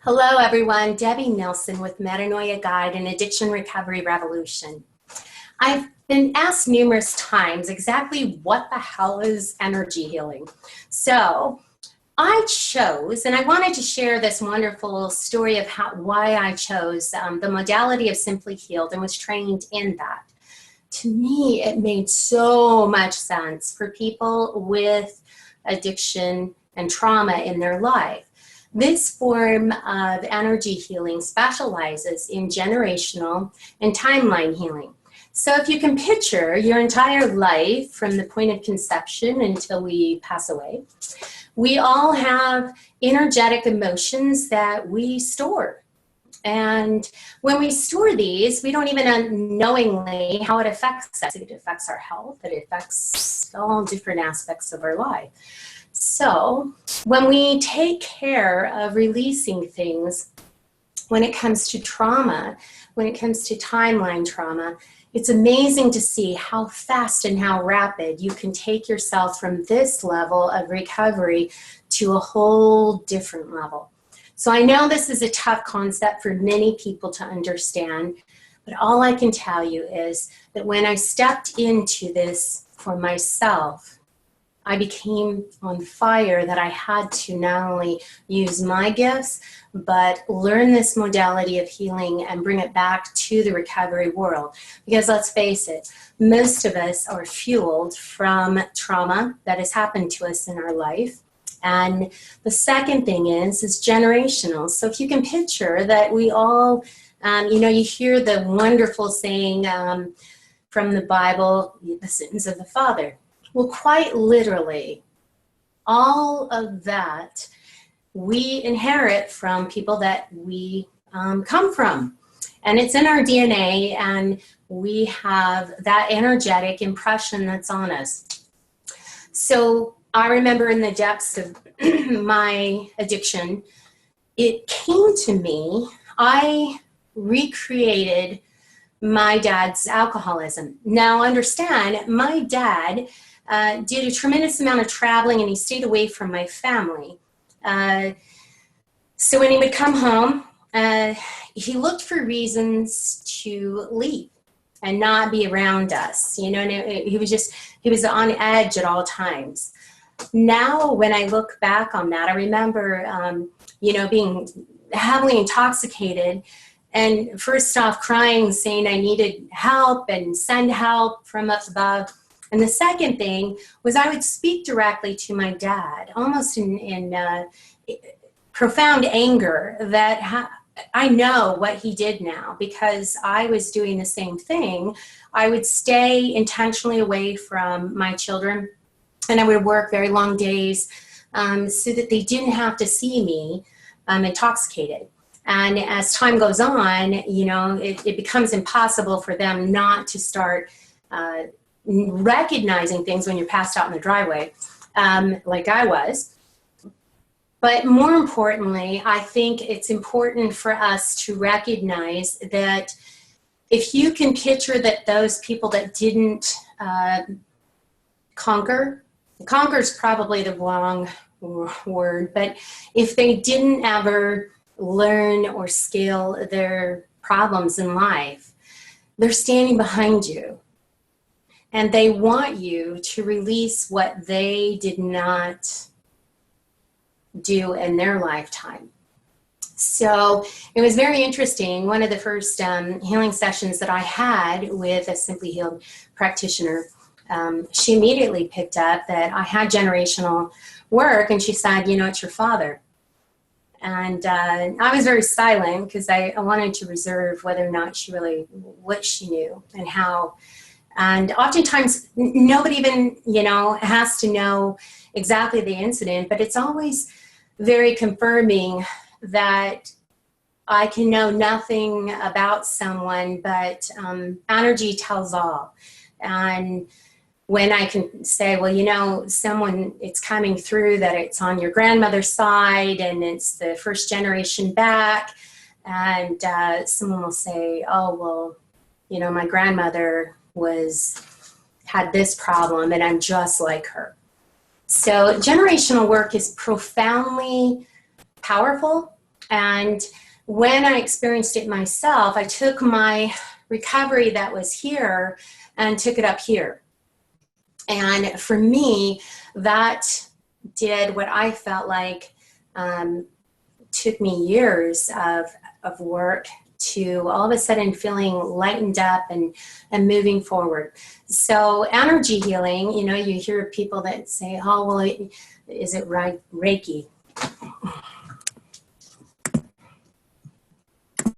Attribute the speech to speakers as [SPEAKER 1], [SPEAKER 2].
[SPEAKER 1] Hello, everyone. Debbie Nilsson with Metanoia Guide and Addiction Recovery Revolution. I've been asked numerous times exactly what the hell is energy healing. So I chose, and I wanted to share this wonderful story of why I chose the modality of Simply Healed and was trained in that. To me, it made so much sense for people with addiction and trauma in their life. This form of energy healing specializes in generational and timeline healing. So if you can picture your entire life from the point of conception until we pass away, we all have energetic emotions that we store. And when we store these, we don't even unknowingly how it affects us. It affects our health, it affects all different aspects of our life. So when we take care of releasing things, when it comes to trauma, when it comes to timeline trauma, it's amazing to see how fast and how rapid you can take yourself from this level of recovery to a whole different level. So I know this is a tough concept for many people to understand, but all I can tell you is that when I stepped into this for myself, I became on fire that I had to not only use my gifts, but learn this modality of healing and bring it back to the recovery world. Because let's face it, most of us are fueled from trauma that has happened to us in our life. And the second thing is generational. So if you can picture that we all, you hear the wonderful saying from the Bible, the sins of the father. Well, quite literally, all of that we inherit from people that we come from. And it's in our DNA, and we have that energetic impression that's on us. So I remember in the depths of my addiction, it came to me, I recreated my dad's alcoholism. Now understand, my dad did a tremendous amount of traveling, and he stayed away from my family. So when he would come home, he looked for reasons to leave and not be around us, and he was on edge at all times. Now, when I look back on that, I remember, being heavily intoxicated, and first off crying, saying I needed help and send help from up above. And the second thing was I would speak directly to my dad, almost in profound anger that I know what he did now, because I was doing the same thing. I would stay intentionally away from my children, and I would work very long days so that they didn't have to see me intoxicated. And as time goes on, it becomes impossible for them not to start recognizing things when you're passed out in the driveway, like I was. But more importantly, I think it's important for us to recognize that if you can picture that those people that didn't conquer is probably the wrong word, but if they didn't ever learn or scale their problems in life, they're standing behind you. And they want you to release what they did not do in their lifetime. So it was very interesting. One of the first healing sessions that I had with a Simply Healed practitioner, she immediately picked up that I had generational work, and she said, it's your father. And I was very silent because I wanted to reserve whether or not what she knew and how. And oftentimes, nobody even, has to know exactly the incident, but it's always very confirming that I can know nothing about someone, but energy tells all. And when I can say, well, someone, it's coming through that it's on your grandmother's side and it's the first generation back, and someone will say, oh, well, my grandmother had this problem and I'm just like her. So generational work is profoundly powerful And when I experienced it myself, I took my recovery that was here and took it up here. And for me, that did what I felt like took me years of work to all of a sudden feeling lightened up and moving forward. So energy healing, you hear people that say, oh, well, is it Reiki?